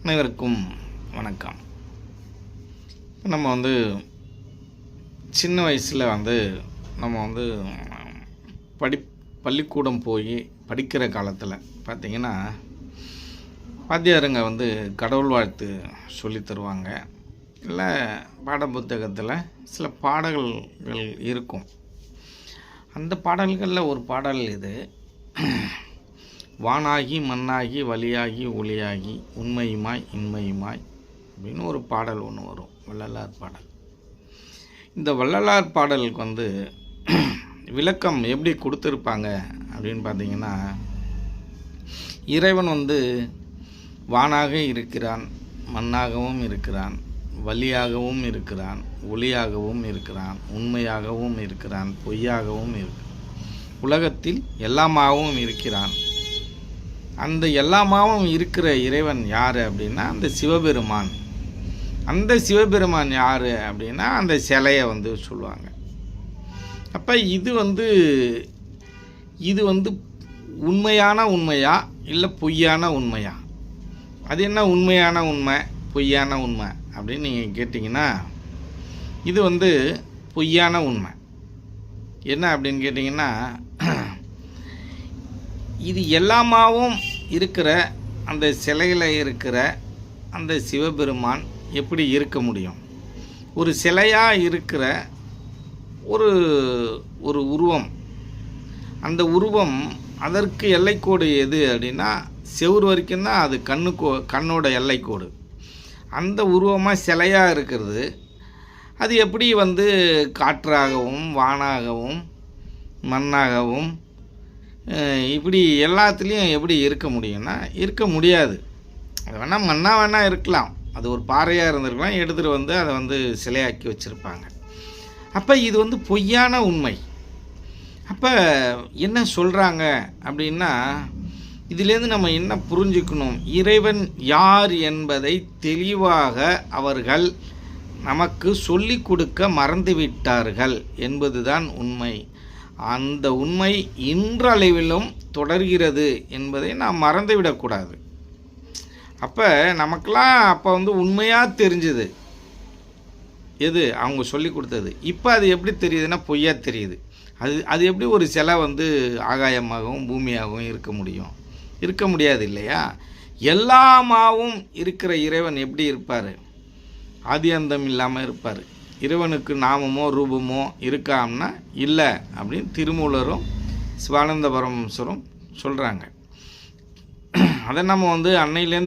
அனைவருக்கும் வணக்கம். நம்ம சின்ன வயசில் நம்ம பள்ளிக்கூடம் போய் படிக்கிற காலத்தில் பார்த்திங்கன்னா வாத்தியாருங்க கடவுள் வாழ்த்து சொல்லி தருவாங்க. இல்லை பாட புத்தகத்தில் சில பாடல்கள் இருக்கும். அந்த பாடல்களில் ஒரு பாடல் இது, வானாகி மண்ணாகி வழியாகி ஒளியாகி உண்மையுமாய் இன்மையுமாய் அப்படின்னு ஒரு பாடல் ஒன்று வரும், வள்ளலார் பாடல். இந்த வள்ளலார் பாடலுக்கு விளக்கம் எப்படி கொடுத்துருப்பாங்க அப்படின்னு பார்த்தீங்கன்னா, இறைவன் வானாக இருக்கிறான், மண்ணாகவும் இருக்கிறான், வழியாகவும் இருக்கிறான், ஒளியாகவும் இருக்கிறான், உண்மையாகவும் இருக்கிறான், பொய்யாகவும் இருக்கிறான், உலகத்தில் எல்லாமாகவும் இருக்கிறான். அந்த எல்லாமாவும் இருக்கிற இறைவன் யார் அப்படின்னா அந்த சிவபெருமான். அந்த சிவபெருமான் யார் அப்படின்னா அந்த சிலையை சொல்லுவாங்க. அப்போ இது உண்மையான உண்மையா இல்லை பொய்யான உண்மையா? அது என்ன உண்மையான உண்மை பொய்யான உண்மை அப்படின்னு நீங்கள் கேட்டிங்கன்னா, இது பொய்யான உண்மை. என்ன அப்படின்னு கேட்டிங்கன்னா, இது எல்லாமாவும் இருக்கிற அந்த சிலையில் இருக்கிற அந்த சிவபெருமான் எப்படி இருக்க முடியும்? ஒரு சிலையாக இருக்கிற ஒரு உருவம், அந்த உருவம் அதற்கு எல்லைக்கோடு எது அப்படின்னா செவுறு வரைக்கும் தான் அது கண்ணோட எல்லைக்கோடு. அந்த உருவமாக சிலையாக இருக்கிறது அது எப்படி காற்றாகவும் வானாகவும் மண்ணாகவும் இப்படி எல்லாத்துலேயும் எப்படி இருக்க முடியும்னா இருக்க முடியாது. அது வேணால் மண்ணாக வேணால் இருக்கலாம், அது ஒரு பாறையாக இருந்திருக்கலாம், எடுத்துகிட்டு அதை சிலையாக்கி வச்சுருப்பாங்க. அப்போ இது பொய்யான உண்மை. அப்போ என்ன சொல்கிறாங்க அப்படின்னா, இதிலேருந்து நம்ம என்ன புரிஞ்சுக்கணும்? இறைவன் யார் என்பதை தெளிவாக அவர்கள் நமக்கு சொல்லிக் கொடுக்க மறந்துவிட்டார்கள் என்பதுதான் உண்மை. அந்த உண்மை இன்றளவிலும் தொடர்கிறது என்பதை நாம் மறந்துவிடக்கூடாது. அப்போ நமக்கெல்லாம் அப்போ உண்மையாக தெரிஞ்சுது எது அவங்க சொல்லி கொடுத்தது. இப்போ அது எப்படி தெரியுதுன்னா பொய்யாக தெரியுது. அது எப்படி ஒரு சிலை ஆகாயமாகவும் பூமியாகவும் இருக்க முடியும்? இருக்க முடியாது இல்லையா? எல்லாமாவும் இருக்கிற இறைவன் எப்படி இருப்பார்? ஆதி அந்தம் இல்லாமல் இருப்பார். இறைவனுக்கு நாமமோ ரூபமோ இருக்காம்னா இல்லை அப்படின்னு திருமூலரும் சிவானந்த பரமஹம்சரும் சொல்கிறாங்க. அதை நம்ம அன்னையிலேருந்து